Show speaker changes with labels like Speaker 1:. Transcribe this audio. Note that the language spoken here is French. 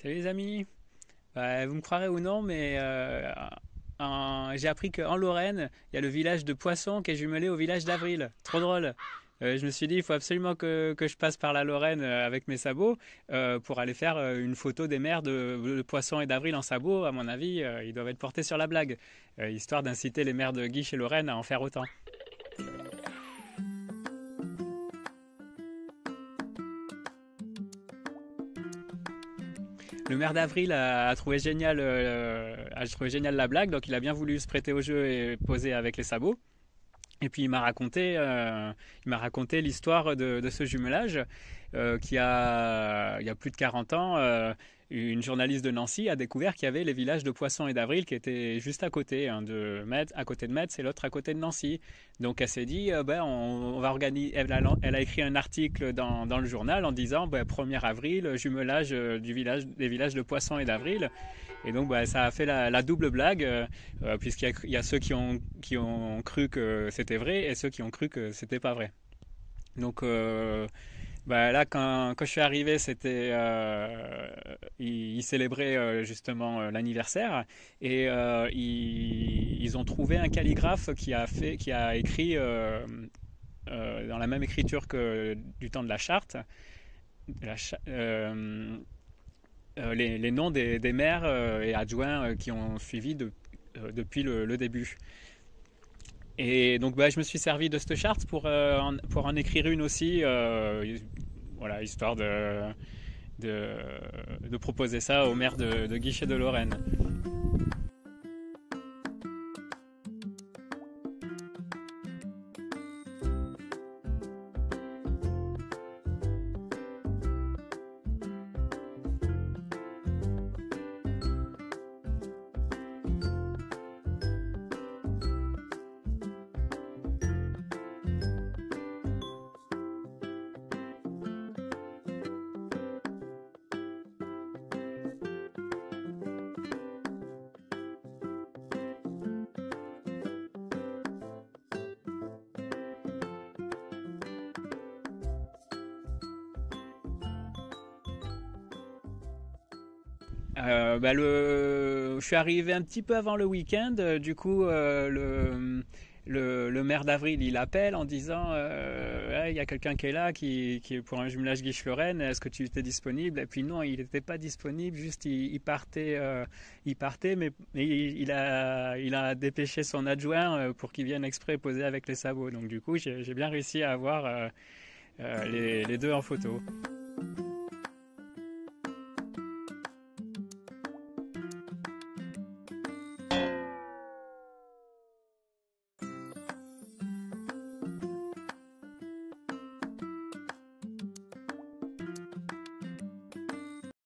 Speaker 1: Salut les amis. Vous me croirez ou non, mais j'ai appris qu'en Lorraine, il y a le village de Poisson qui est jumelé au village d'Avril. Trop drôle. Je me suis dit, il faut absolument que je passe par la Lorraine avec mes sabots pour aller faire une photo des maires de Poisson et d'Avril en sabots. À mon avis, ils doivent être portés sur la blague, histoire d'inciter les maires de Guiche et Lorraine à en faire autant. Le maire d'Avril a trouvé génial la blague, donc il a bien voulu se prêter au jeu et poser avec les sabots. Et puis il m'a raconté l'histoire de ce jumelage il y a plus de 40 ans, une journaliste de Nancy a découvert qu'il y avait les villages de Poisson et d'Avril qui étaient juste à côté, un de Metz, à côté de Metz et l'autre à côté de Nancy. Donc elle s'est dit, on va organiser. Elle a écrit un article dans le journal en disant 1er avril, jumelage des villages de Poisson et d'Avril. Et donc ça a fait la double blague, puisqu'il y a ceux qui ont cru que c'était vrai et ceux qui ont cru que c'était pas vrai. Donc là, quand je suis arrivé, ils célébraient justement l'anniversaire et ils ont trouvé un calligraphe qui a écrit dans la même écriture que du temps de la charte, les noms des maires et adjoints qui ont suivi depuis le début. Et donc je me suis servi de cette charte pour en écrire une aussi, voilà, histoire de proposer ça au maire de Guichet de Lorraine. Je suis arrivé un petit peu avant le week-end, du coup le maire d'Avril il appelle en disant il y a quelqu'un qui est là qui est pour un jumelage Guiche-Lorraine, est-ce que tu étais disponible? Et puis non, il n'était pas disponible, juste il partait, mais il a dépêché son adjoint pour qu'il vienne exprès poser avec les sabots. Donc du coup j'ai bien réussi à avoir les deux en photo.